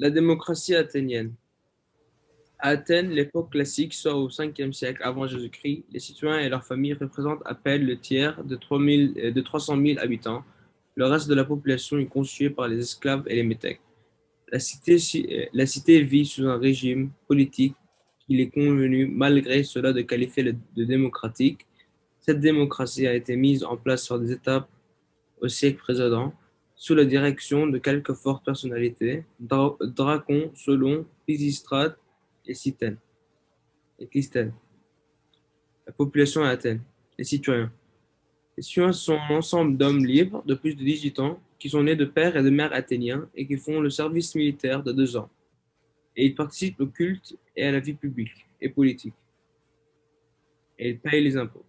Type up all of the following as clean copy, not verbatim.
La démocratie athénienne. À Athènes, l'époque classique, soit au 5e siècle avant Jésus-Christ, les citoyens et leurs familles représentent à peine le tiers de 300 000 habitants. Le reste de la population est constitué par les esclaves et les métèques. La cité vit sous un régime politique qu'il est convenu, malgré cela, de qualifier de démocratique. Cette démocratie a été mise en place sur des étapes au siècle précédent, sous la direction de quelques fortes personnalités, Dracon, Solon, Pisistrate et Clisthène. La population à Athènes. Les citoyens. Les citoyens sont un ensemble d'hommes libres de plus de 18 ans qui sont nés de pères et de mères athéniens et qui font le service militaire de 2 ans. Et ils participent au culte et à la vie publique et politique. Et ils payent les impôts.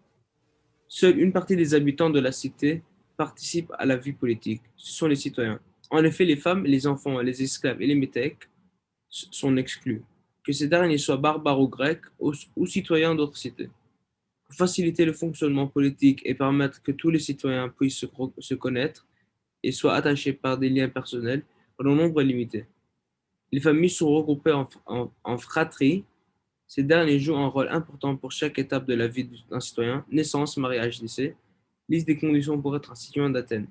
Seule une partie des habitants de la cité participent à la vie politique. Ce sont les citoyens. En effet, les femmes, les enfants, les esclaves et les métèques sont exclus, que ces derniers soient barbares ou grecs ou citoyens d'autres cités. Pour faciliter le fonctionnement politique et permettre que tous les citoyens puissent se connaître et soient attachés par des liens personnels, en un nombre limité. Les familles sont regroupées en fratries. Ces derniers jouent un rôle important pour chaque étape de la vie d'un citoyen: naissance, mariage, décès. Liste des conditions pour être un citoyen d'Athènes.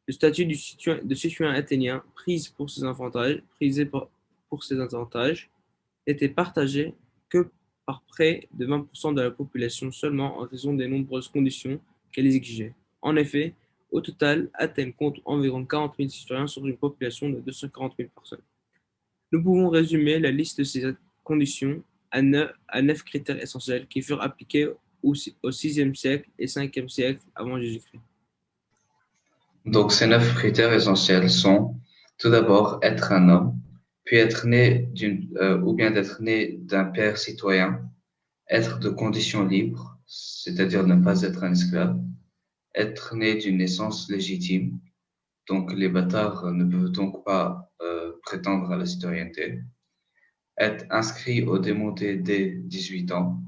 Le statut de citoyen athénien, prisé pour ses avantages, n'était partagé que par près de 20% de la population seulement en raison des nombreuses conditions qu'elle exigeait. En effet, au total, Athènes compte environ 40 000 citoyens sur une population de 240 000 personnes. Nous pouvons résumer la liste de ces conditions à 9 critères essentiels qui furent appliqués au 6e siècle et 5e siècle avant Jésus-Christ. Donc, ces 9 critères essentiels sont tout d'abord être un homme, puis être né ou bien d'être né d'un père citoyen, être de condition libre, c'est-à-dire ne pas être un esclave, être né d'une naissance légitime, donc les bâtards ne peuvent donc pas prétendre à la citoyenneté, être inscrit au démonté dès 18 ans,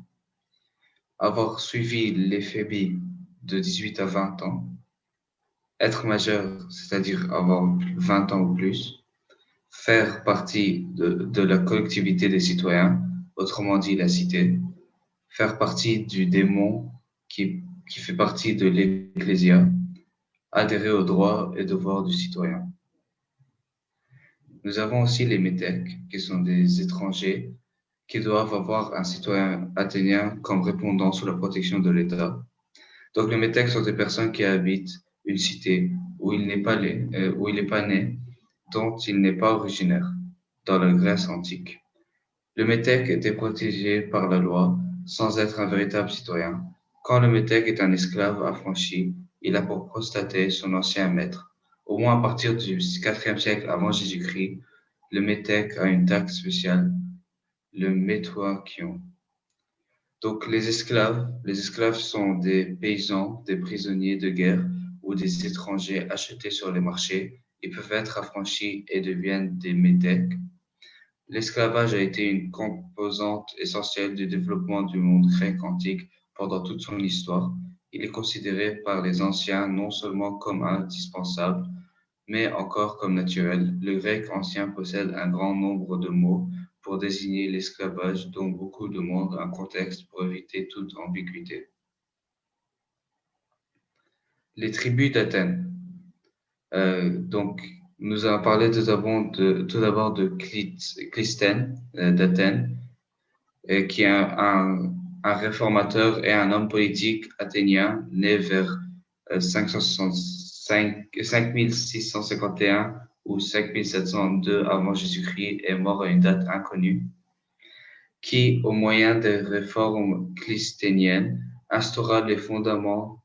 avoir suivi l'éphébi de 18 à 20 ans, être majeur, c'est-à-dire avoir 20 ans ou plus, faire partie de la collectivité des citoyens, autrement dit la cité, faire partie du démon qui fait partie de l'Ecclésia, adhérer aux droits et devoirs du citoyen. Nous avons aussi les métèques, qui sont des étrangers qui doivent avoir un citoyen athénien comme répondant sous la protection de l'État. Donc les métèques sont des personnes qui habitent une cité où il n'est pas né, dont il n'est pas originaire, dans la Grèce antique. Le métèque était protégé par la loi sans être un véritable citoyen. Quand le métèque est un esclave affranchi, il a pour prostater son ancien maître. Au moins à partir du 4e siècle avant Jésus-Christ, le métèque a une taxe spéciale, le métoikion. Donc les esclaves sont des paysans, des prisonniers de guerre ou des étrangers achetés sur les marchés. Ils peuvent être affranchis et deviennent des métèques. L'esclavage a été une composante essentielle du développement du monde grec antique pendant toute son histoire. Il est considéré par les anciens non seulement comme indispensable, mais encore comme naturel. Le grec ancien possède un grand nombre de mots pour désigner l'esclavage, dont beaucoup demandent un contexte pour éviter toute ambiguïté. Les tribus d'Athènes. Donc, nous allons parler tout d'abord de Clisthène d'Athènes, qui est un réformateur et un homme politique athénien né vers 5651 ou 5702 avant Jésus-Christ et mort à une date inconnue, qui, au moyen des réformes clisténiennes, instaura les fondements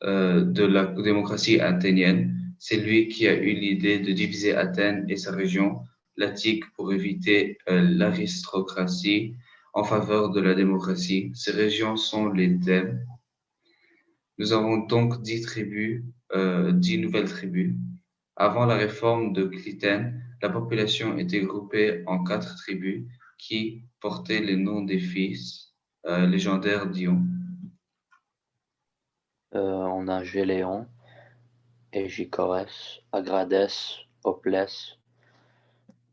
de la démocratie athénienne. C'est lui qui a eu l'idée de diviser Athènes et sa région, l'Attique, pour éviter l'aristocratie en faveur de la démocratie. Ces régions sont les Thèbes. Nous avons donc 10 nouvelles tribus. Avant la réforme de Clytène, la population était groupée en 4 tribus qui portaient les noms des fils légendaires d'Ion. On a Géléon, Égicorès, Agradès, Oplès,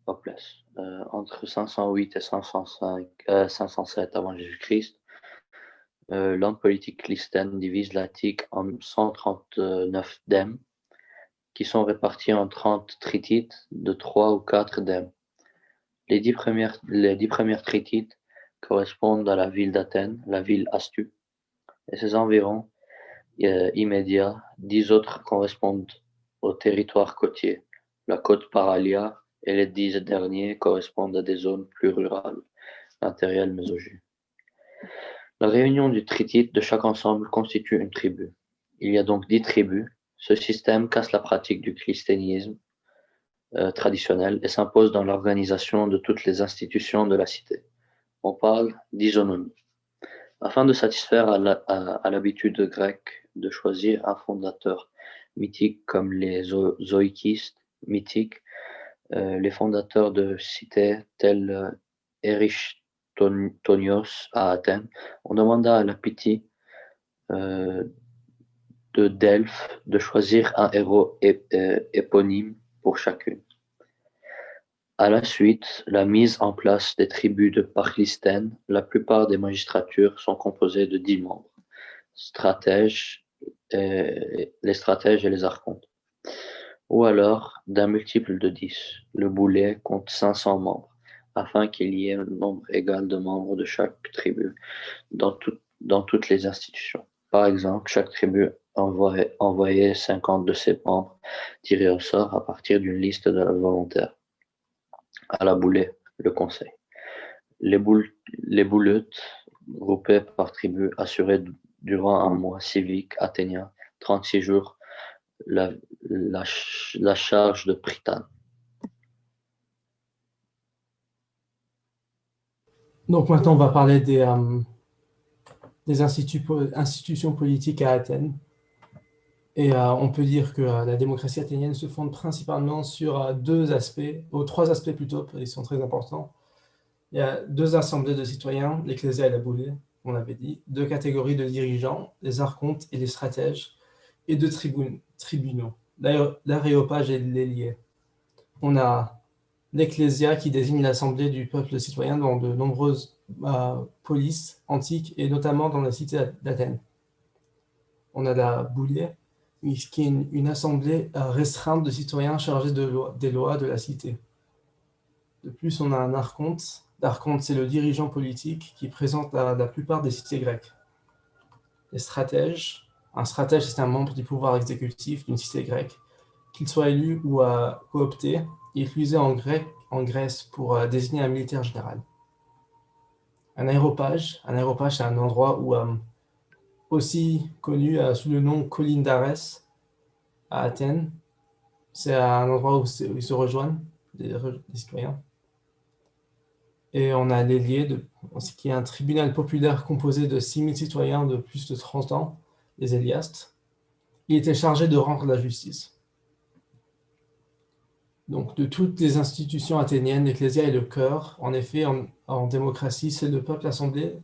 pas plus. Entre 508 et 507 avant Jésus-Christ, l'homme politique clistène divise l'Attique en 139 dèmes qui sont répartis en 30 tritites de 3 ou 4 dèmes. Les 10 premières tritites correspondent à la ville d'Athènes, la ville Astu, et ses environs immédiats. 10 autres correspondent au territoire côtier, la côte Paralia, et les 10 derniers correspondent à des zones plus rurales, l'intérieur Mésogée. La réunion du tritite de chaque ensemble constitue une tribu. Il y a donc 10 tribus. Ce système casse la pratique du christianisme traditionnel et s'impose dans l'organisation de toutes les institutions de la cité. On parle d'isonomie. Afin de satisfaire à l'habitude grecque de choisir un fondateur mythique comme les zoïkistes mythiques, les fondateurs de cités tels Erischtonios à Athènes, on demanda à la Pythie de Delphes de choisir un héros éponyme pour chacune. À la suite, la mise en place des tribus de Parclistène, la plupart des magistratures sont composées de 10 membres, les stratèges et les archontes, ou alors d'un multiple de 10. Le boulet compte 500 membres, afin qu'il y ait un nombre égal de membres de chaque tribu dans toutes les institutions. Par exemple, chaque tribu envoyait 50 de ses membres tirés au sort à partir d'une liste de volontaires. À la boulet, le conseil. Les bouleutes, groupées par tribu, assuraient durant un mois civique athénien, 36 jours, la charge de prytane. Donc maintenant, on va parler des institutions politiques à Athènes. Et on peut dire que la démocratie athénienne se fonde principalement sur trois aspects plutôt, ils sont très importants. Il y a 2 assemblées de citoyens, l'Ecclésia et la Boulée, on l'avait dit, 2 catégories de dirigeants, les archontes et les stratèges, et 2 tribunaux, l'aréopage et l'élié. On a l'Ecclésia qui désigne l'assemblée du peuple citoyen dans de nombreuses polices antiques et notamment dans la cité d'Athènes. On a la Boulée, qui est une assemblée restreinte de citoyens chargés des lois de la cité. De plus, on a un archonte. L'archonte, c'est le dirigeant politique qui présente la plupart des cités grecques. Les stratèges. Un stratège, c'est un membre du pouvoir exécutif d'une cité grecque. Qu'il soit élu ou coopté, il est utilisé en Grèce pour désigner un militaire général. Un aéropage, c'est un endroit où aussi connu sous le nom colline d'Arès à Athènes. C'est un endroit où ils se rejoignent, les citoyens. Et on a l'élié, qui est un tribunal populaire composé de 6000 citoyens de plus de 30 ans, les éliastes. Il était chargé de rendre la justice. Donc, de toutes les institutions athéniennes, l'Ecclésia est le cœur. En effet, en démocratie, c'est le peuple assemblé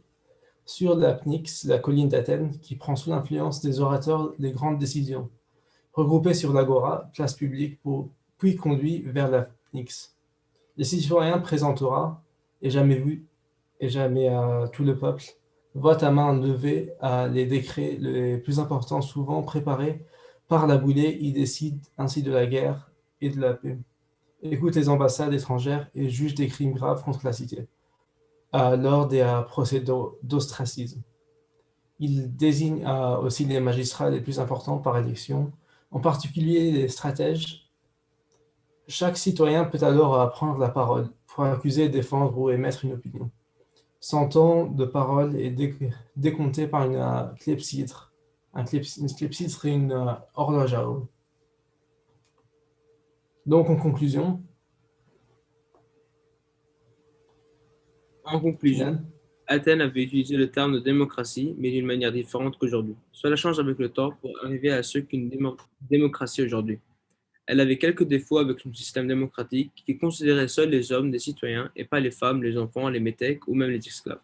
sur la Pnyx, la colline d'Athènes, qui prend sous l'influence des orateurs les grandes décisions, regroupés sur l'agora, place publique, puis conduits vers la Pnyx. Les citoyens présentera, et jamais tout le peuple, vote à main levée les décrets les plus importants, souvent préparés par la Boulée. Ils décident ainsi de la guerre et de la paix, écoute les ambassades étrangères et juge des crimes graves contre la cité lors des procès d'ostracisme. Il désigne aussi les magistrats les plus importants par élection, en particulier les stratèges. Chaque citoyen peut alors prendre la parole pour accuser, défendre ou émettre une opinion. Son temps de parole est décompté par une clepsydre. Une clepsydre est une horloge à eau. Donc, en conclusion, Athènes avait utilisé le terme de démocratie, mais d'une manière différente qu'aujourd'hui. Cela change avec le temps pour arriver à ce qu'est une démocratie aujourd'hui. Elle avait quelques défauts avec son système démocratique qui considérait seuls les hommes des citoyens et pas les femmes, les enfants, les métèques ou même les esclaves.